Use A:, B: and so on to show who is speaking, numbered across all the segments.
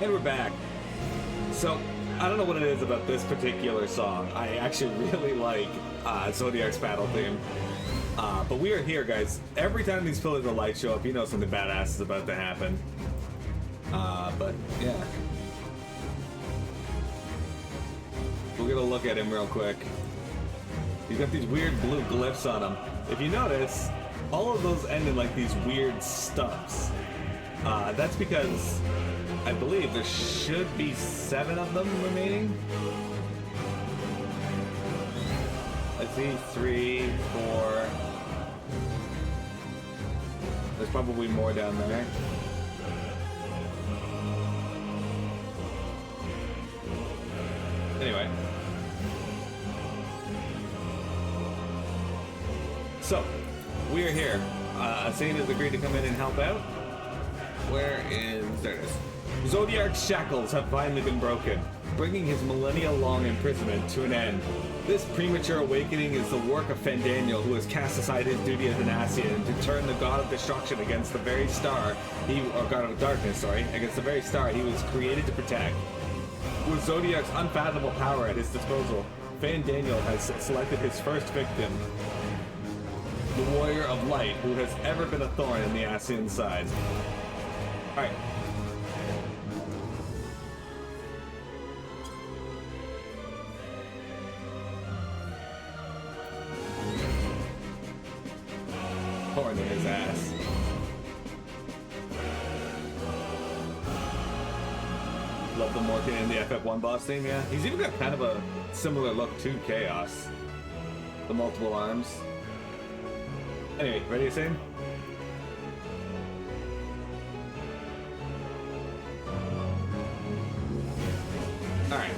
A: And we're back. So, I don't know what it is about this particular song. I actually really like Zodiark's battle theme. But we are here, guys. Every time these pillars of light show up, you know something badass is about to happen. But, yeah. We're gonna look at him real quick. He's got these weird blue glyphs on him. If you notice, all of those end in like these weird stubs. That's because I believe there should be 7 of them remaining. I see 3, 4. There's probably more down there. Anyway. So, we are here. Asane has agreed to come in and help out. Where is... there it is. Zodiark's shackles have finally been broken, bringing his millennia-long imprisonment to an end. This premature awakening is the work of Fandaniel, who has cast aside his duty as an Ascian to turn the god of destruction against the very star or god of darkness, against the very star he was created to protect. With Zodiark's unfathomable power at his disposal, Fandaniel has selected his first victim, the warrior of light, who has ever been a thorn in the Ascian's side. Alright. Horn in his ass. Love the Morgan in the FF1 boss theme, yeah. He's even got kind of a similar look to Chaos. The multiple arms. Anyway, ready to sing? Alright.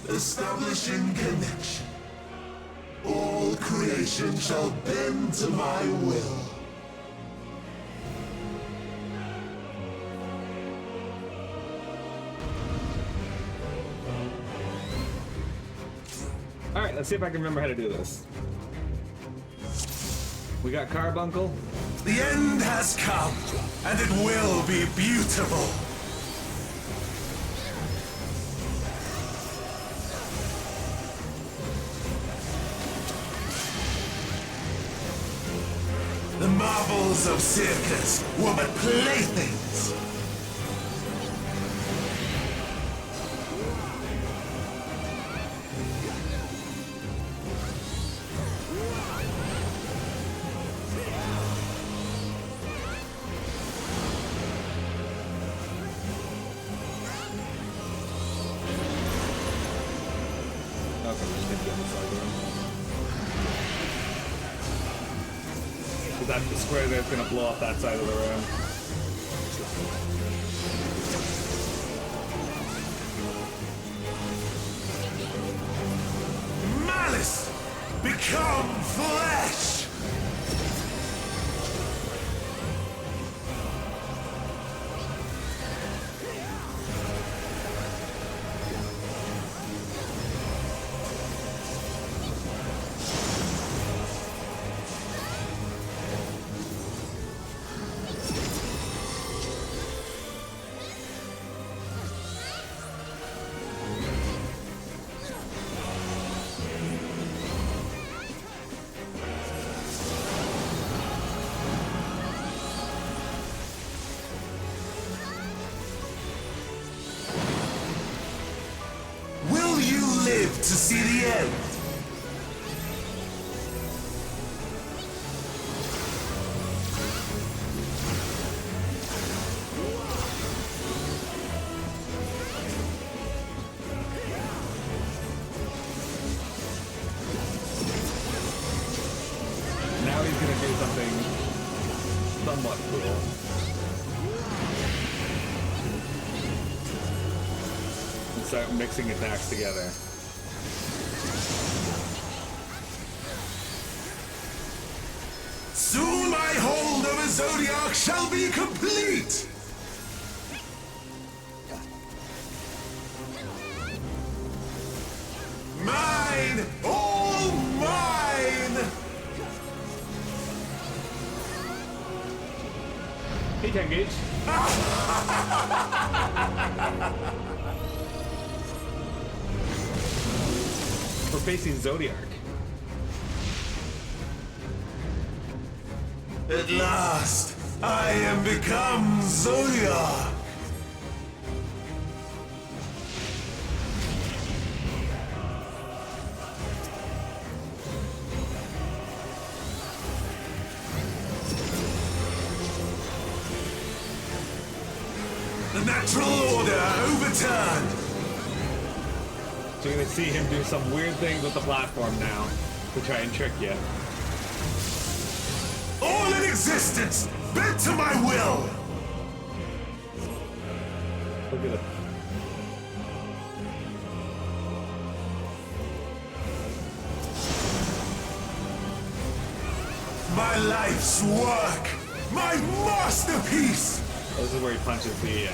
B: Establishing connection. All creation shall bend to my will.
A: Alright, let's see if I can remember how to do this. We got Carbuncle.
B: The end has come, and it will be beautiful. The marvels of circus were but playthings.
A: That's the square that's gonna blow up that side of the room.
B: Malice, become flesh!
A: gonna do something somewhat cool. And start mixing attacks together.
B: Soon my hold of a Zodiark shall be complete! Mine! All mine!
A: Hey, 10 gauge. We're facing Zodiark.
B: At last, I am become Zodiark! The natural order overturned!
A: So you're gonna see him do some weird things with the platform now to try and trick you.
B: All in existence, bent to my will!
A: Look at him.
B: My life's work! My masterpiece!
A: This is where he punches the,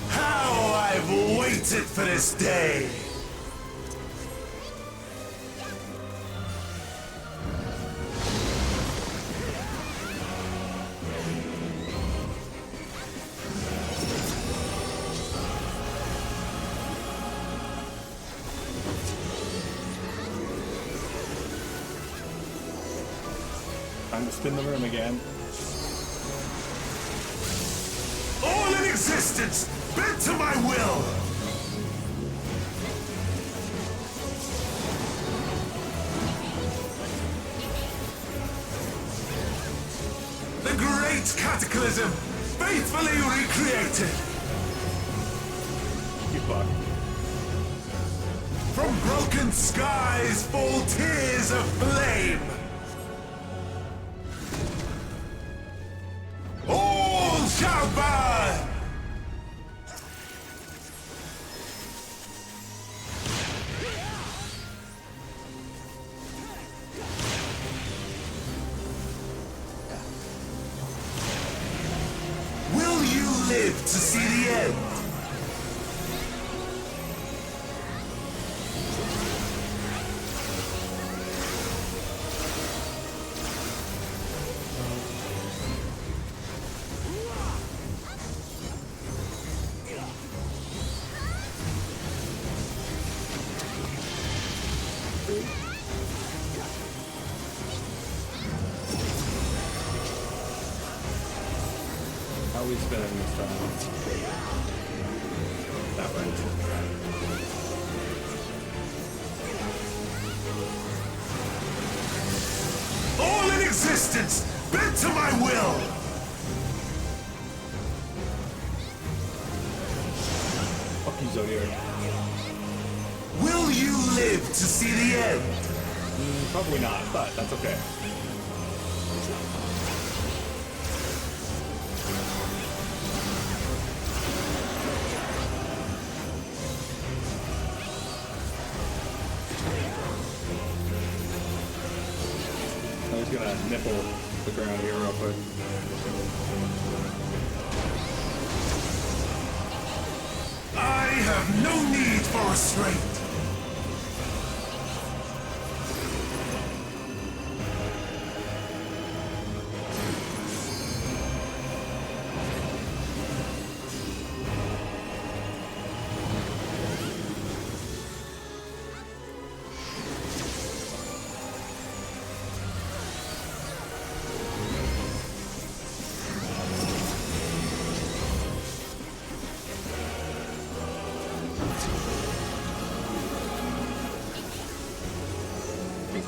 B: How I've waited for this day!
A: time to spin the room again.
B: All in existence, bent to my will! The great cataclysm, faithfully recreated!
A: You fuck.
B: From broken skies fall tears of flame! All shall burn! Will you live to see the end?
A: How are we spinning this time? That right.
B: All in existence, bent to my will!
A: Fuck you, Zodiark.
B: Will you live to see the end?
A: Probably not, but that's okay. I'm just gonna nipple the ground here real quick.
B: I have no need for restraint.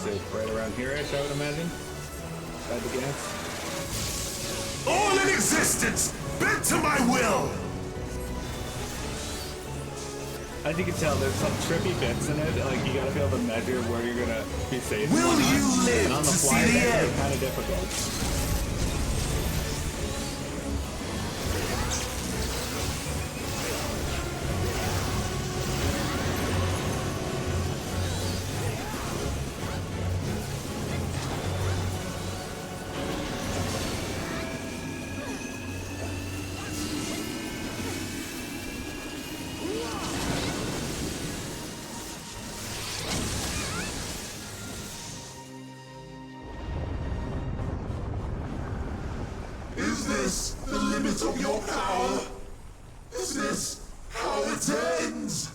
A: say right around here-ish, I would imagine. I'd guess.
B: All in existence, bent to my will!
A: As you can tell, there's some trippy bits in it. Like, you gotta be able to measure where you're gonna be safe.
B: Will you live
A: and on the
B: to
A: fly,
B: see the
A: that's
B: end?
A: kind of difficult.
B: Is this the limit of your power? Is this how it ends?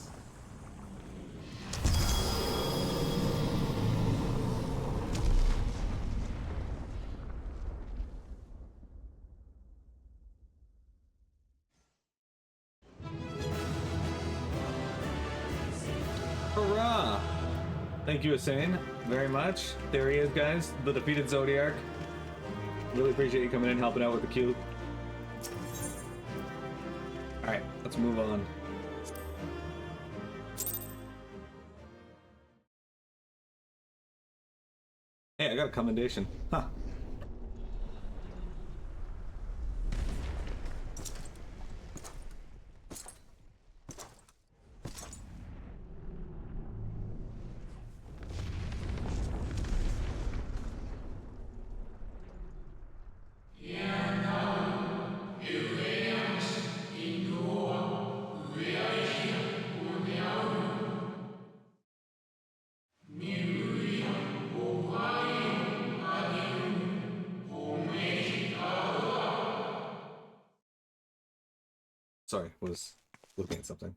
A: Hurrah! Thank you, Hussein, very much. There he is, guys. The defeated Zodiark. Really appreciate you coming in, helping out with the queue. Alright, let's move on. Hey, I got a commendation. Huh. Sorry, was looking at something.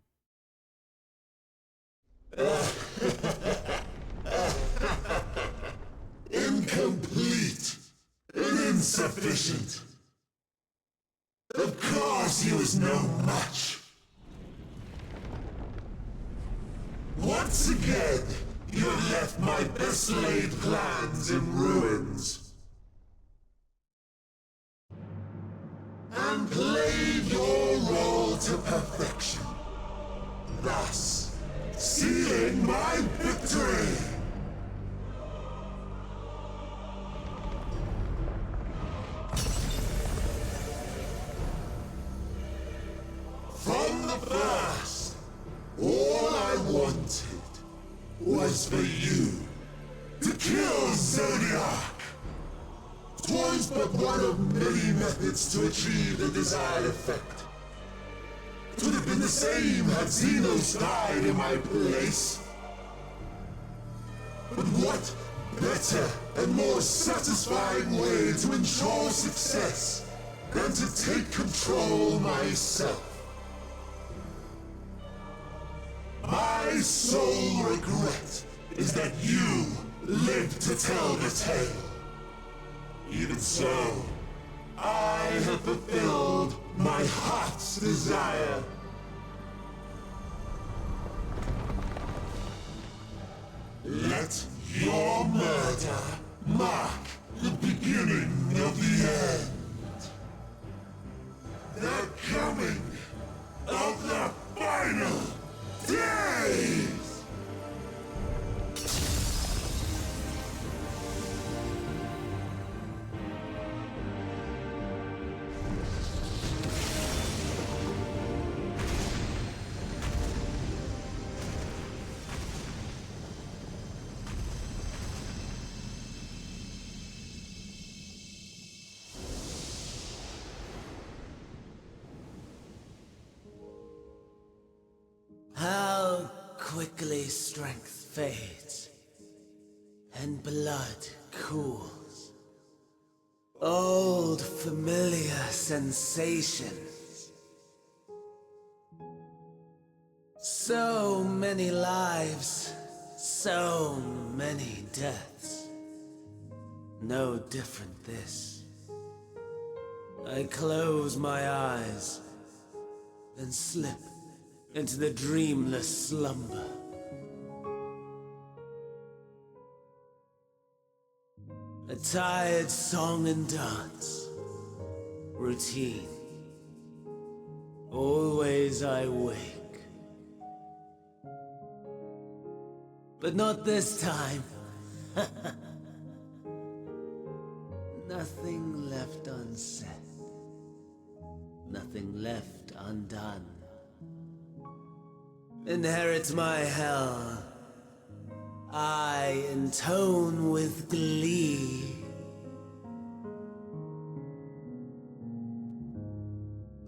B: Incomplete and insufficient. Of course he was no match. Once again, you have left my best laid plans in ruins. And played your role to perfection. Thus, sealing my victory! From the first, all I wanted was for you to kill Zodiark. 'Twas but one of many methods to achieve the desired effect. It would have been the same had Xenos died in my place. But what better and more satisfying way to ensure success than to take control myself? My sole regret is that you lived to tell the tale. Even so, I have fulfilled my heart's desire. Let your murder mark the beginning of the end. The coming of the final days!
C: How quickly strength fades, and blood cools. Old familiar sensations. So many lives, so many deaths. No different this. I close my eyes, then slip into the dreamless slumber. tired song and dance. Routine. Always I wake. But not this time. Nothing left unsaid. Nothing left undone. Inherit my hell. I intone with glee.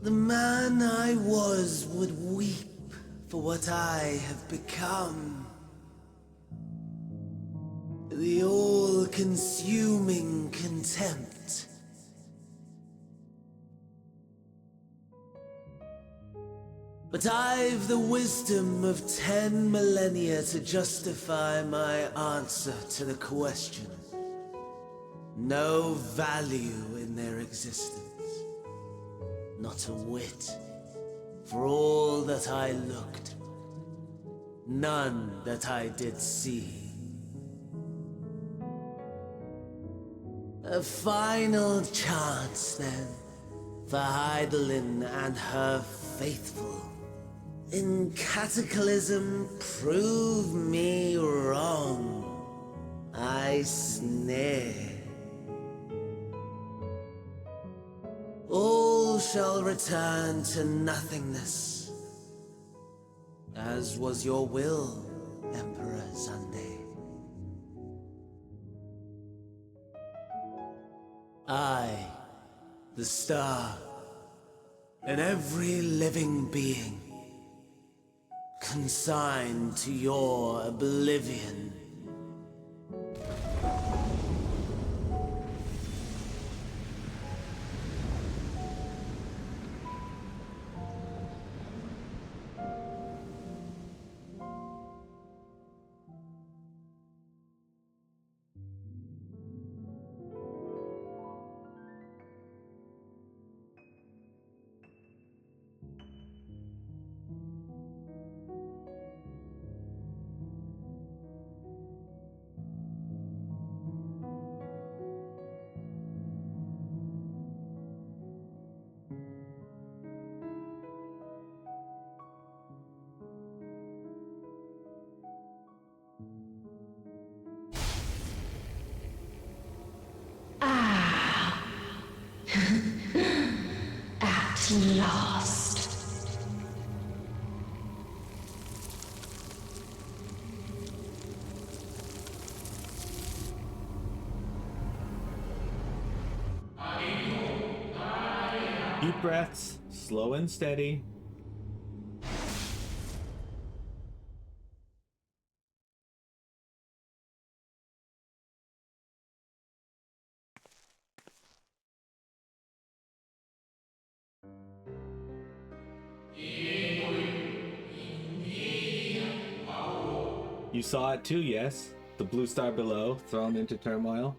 C: The man I was would weep for what I have become. The all-consuming contempt. But I've the wisdom of 10 millennia to justify my answer to the question. No value in their existence. Not a whit. For all that I looked. None that I did see. A final chance, then, for Heidelin and her faithful. In Cataclysm, prove me wrong. I sneer. All shall return to nothingness, as was your will, Emperor Sunday. I, the star, and every living being, consigned to your oblivion.
D: At last.
A: Deep breaths, slow and steady. You saw it too, yes? The blue star below, thrown into turmoil.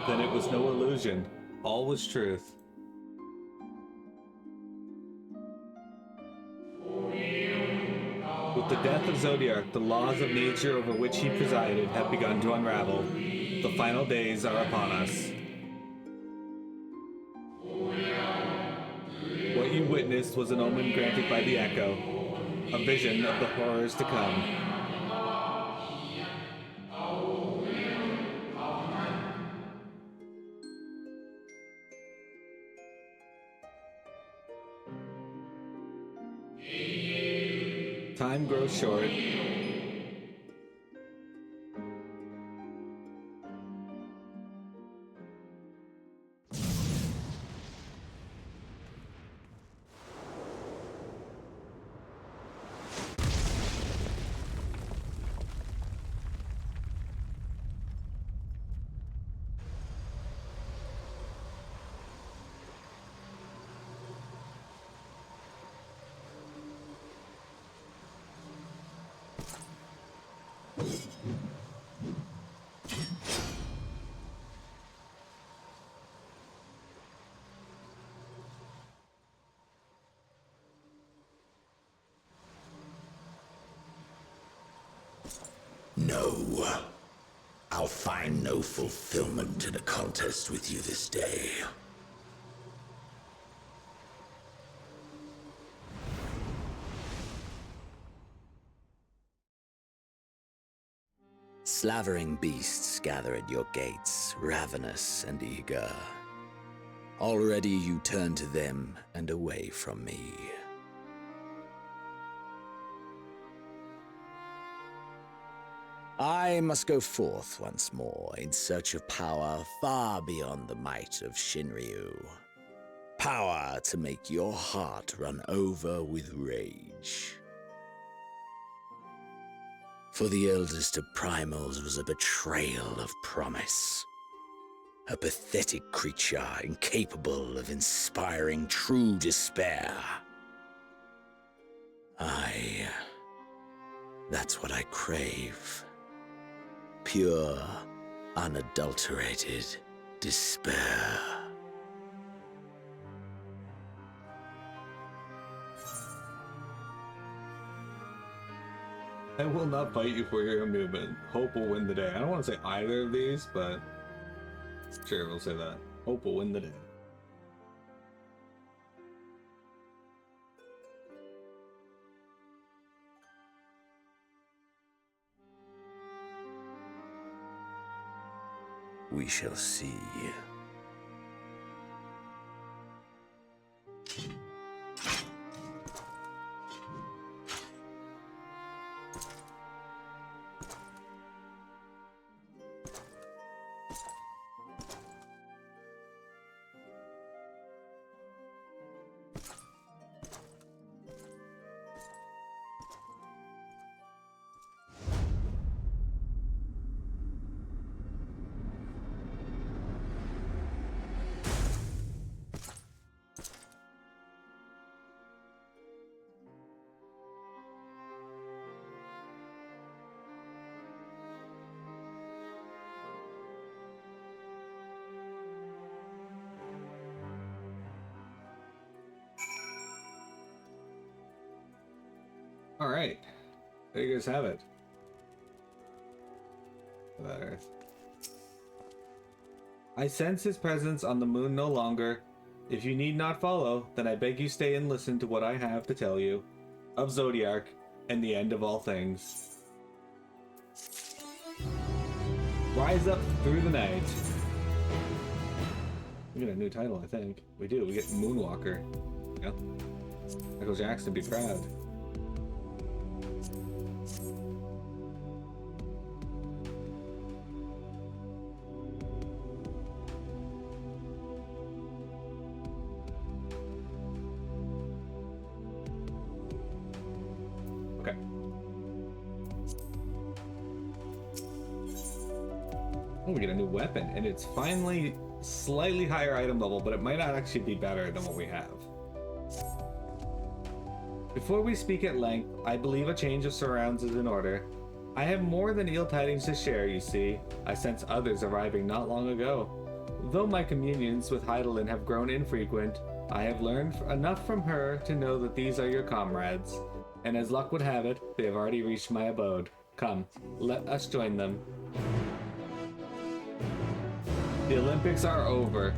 A: Then it was no illusion. All was truth. With the death of Zodiark, the laws of nature over which he presided have begun to unravel. The final days are upon us. What you witnessed was an omen granted by the Echo, a vision of the horrors to come. Time grows short.
E: No. I'll find no fulfillment in a contest with you this day. Slavering beasts gather at your gates, ravenous and eager. Already you turn to them and away from me. I must go forth once more in search of power far beyond the might of Shinryu. Power to make your heart run over with rage. For the eldest of primals was a betrayal of promise. A pathetic creature incapable of inspiring true despair. That's what I crave. Pure, unadulterated despair.
A: I will not fight you for your movement. Hope will win the day. I don't want to say either of these, but sure, we'll say that. Hope will win the day.
E: We shall see.
A: All right, there you guys have it. That Earth. I sense his presence on the moon no longer. If you need not follow, then I beg you stay and listen to what I have to tell you of Zodiark and the end of all things. Rise up through the night. We get a new title, I think. We do. We get Moonwalker. Yeah. Michael Jackson, be proud. Okay. Oh, we get a new weapon, and it's finally slightly higher item level, but it might not actually be better than what we have. Before we speak at length, I believe a change of surrounds is in order. I have more than ill tidings to share, you see. I sense others arriving not long ago. Though my communions with Heidelin have grown infrequent, I have learned enough from her to know that these are your comrades. And as luck would have it, they have already reached my abode. Come, let us join them. The Olympics are over.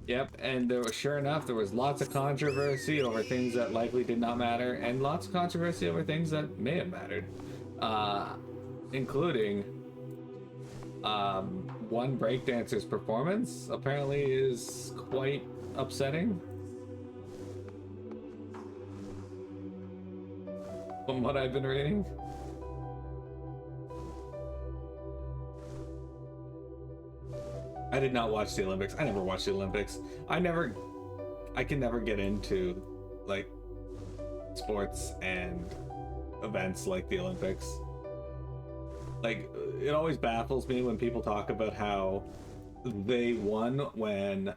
A: Yep, and sure enough, there was lots of controversy over things that likely did not matter, and lots of controversy over things that may have mattered. Including one breakdancer's performance apparently is quite upsetting. From what I've been reading. I did not watch the Olympics. I never watched the Olympics. I can never get into like sports and events like the Olympics. Like, it always baffles me when people talk about how they won when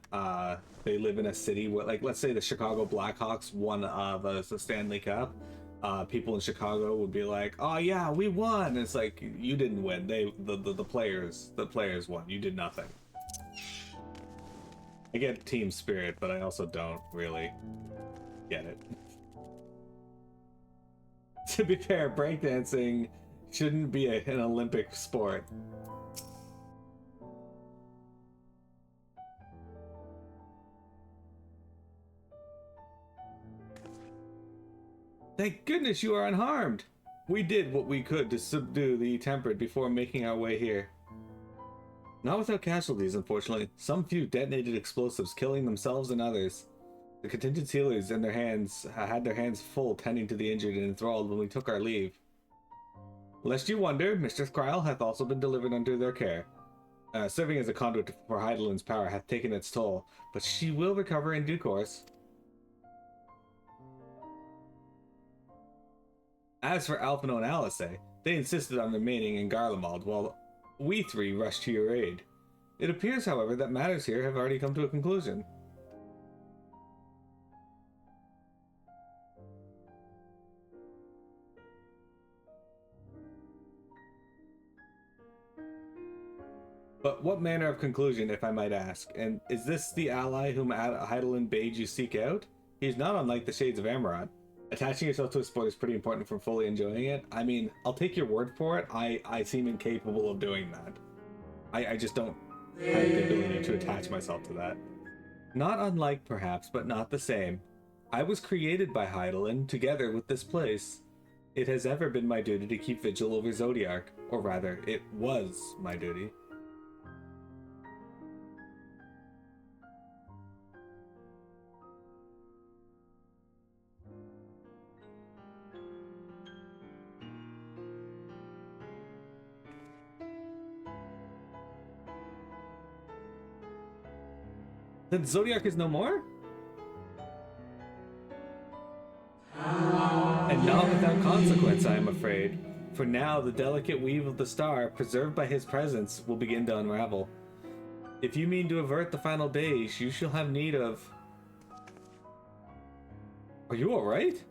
A: they live in a city where, like, let's say the Chicago Blackhawks won the Stanley Cup. People in Chicago would be like, "Oh yeah, we won." It's like, you didn't win. The players won. You did nothing. I get team spirit, but I also don't really get it. To be fair, breakdancing Shouldn't be an Olympic sport. Thank goodness you are unharmed. We did what we could to subdue the temperate before making our way here. Not without casualties, unfortunately. Some few detonated explosives, killing themselves and others. The contingent healers in their hands had their hands full tending to the injured and enthralled when we took our leave. Lest you wonder, Mistress Kryle hath also been delivered under their care. Serving as a conduit for Heidelin's power hath taken its toll, but she will recover in due course. As for Alphino and Alice, they insisted on remaining in Garlemald, while we three rushed to your aid. It appears, however, that matters here have already come to a conclusion. But what manner of conclusion, if I might ask? And is this the ally whom Heidelin bade you seek out? He is not unlike the Shades of Amaranth. Attaching yourself to a sport is pretty important for fully enjoying it. I mean, I'll take your word for it. I seem incapable of doing that. I just don't have the ability to attach myself to that. Not unlike, perhaps, but not the same. I was created by Heidelin, together with this place. It has ever been my duty to keep vigil over Zodiark, or rather, it was my duty. Then Zodiark is no more? And not without consequence, I am afraid. For now, the delicate weave of the star, preserved by his presence, will begin to unravel. If you mean to avert the final days, you shall have need of... Are you alright?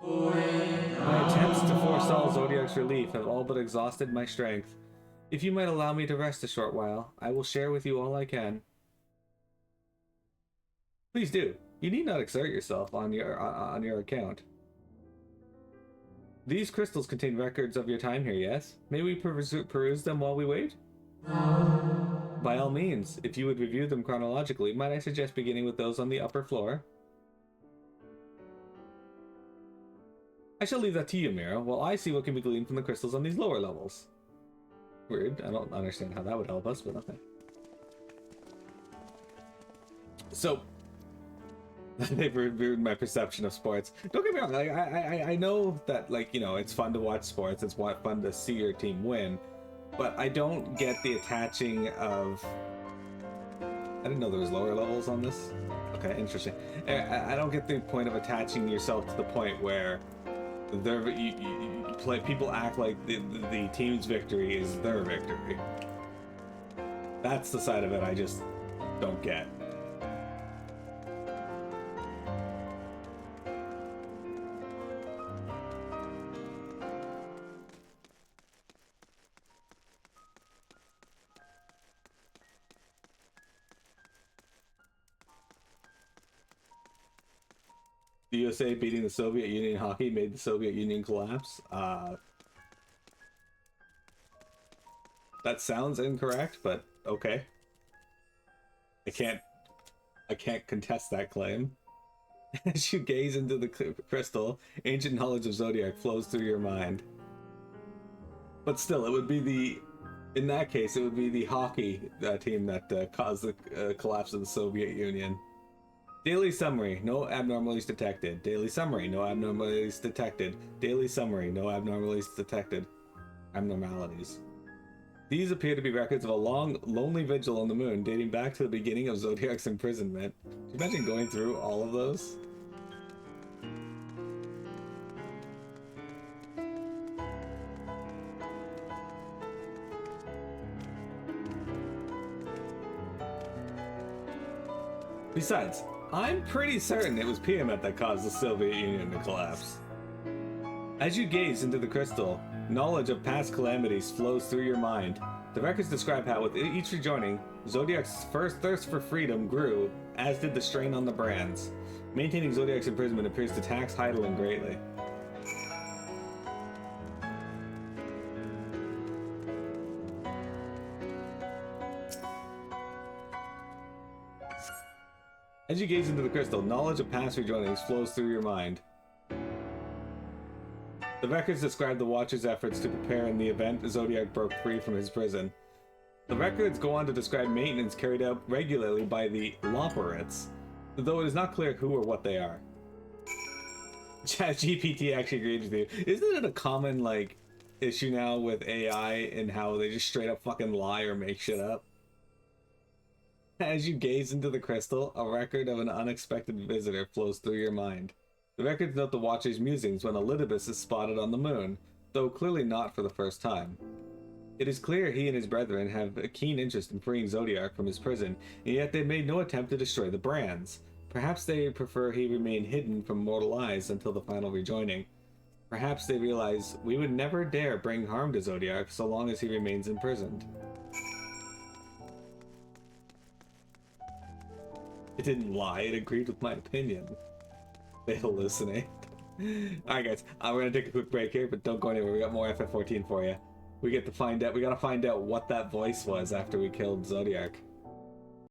A: My attempts to forestall Zodiark's relief have all but exhausted my strength. If you might allow me to rest a short while, I will share with you all I can. Please do. You need not exert yourself on your account. These crystals contain records of your time here, yes? May we peruse them while we wait? By all means, if you would review them chronologically, might I suggest beginning with those on the upper floor? I shall leave that to you, Mira, while I see what can be gleaned from the crystals on these lower levels. Weird. I don't understand how that would help us, but okay. So, they've ruined my perception of sports. Don't get me wrong. I know that, like, you know, it's fun to watch sports. It's fun to see your team win. But I don't get the attaching of... I didn't know there was lower levels on this. Okay, interesting. I don't get the point of attaching yourself to the point where people act like the team's victory is their victory. That's the side of it I just don't get. The USA beating the Soviet Union in hockey made the Soviet Union collapse. That sounds incorrect, but okay. I can't contest that claim. As you gaze into the crystal, ancient knowledge of Zodiark flows through your mind. But still, it would be in that case, it would be the hockey team that caused the collapse of the Soviet Union. Daily summary, no abnormalities detected. Daily summary, no abnormalities detected. Daily summary, no abnormalities detected. Abnormalities. These appear to be records of a long, lonely vigil on the moon dating back to the beginning of Zodiark's imprisonment. Can you imagine going through all of those? Besides, I'm pretty certain it was Tiamat that caused the Soviet Union to collapse. As you gaze into the crystal, knowledge of past calamities flows through your mind. The records describe how, with each rejoining, Zodiark's first thirst for freedom grew, as did the strain on the brands. Maintaining Zodiark's imprisonment appears to tax Heidelin greatly. As you gaze into the crystal, knowledge of past rejoinings flows through your mind. The records describe the Watcher's efforts to prepare in the event Zodiark broke free from his prison. The records go on to describe maintenance carried out regularly by the Loperates, though it is not clear who or what they are. ChatGPT actually agrees with you. Isn't it a common, like, issue now with AI and how they just straight up fucking lie or make shit up? As you gaze into the crystal, a record of an unexpected visitor flows through your mind. The records note the Watcher's musings when Elidibus is spotted on the moon, though clearly not for the first time. It is clear he and his brethren have a keen interest in freeing Zodiark from his prison, and yet they made no attempt to destroy the brands. Perhaps they prefer he remain hidden from mortal eyes until the final rejoining. Perhaps they realize we would never dare bring harm to Zodiark so long as he remains imprisoned. It didn't lie, it agreed with my opinion. They hallucinate. Alright guys, we're gonna take a quick break here, but don't go anywhere, we got more FF14 for you. We gotta find out what that voice was after we killed Zodiark.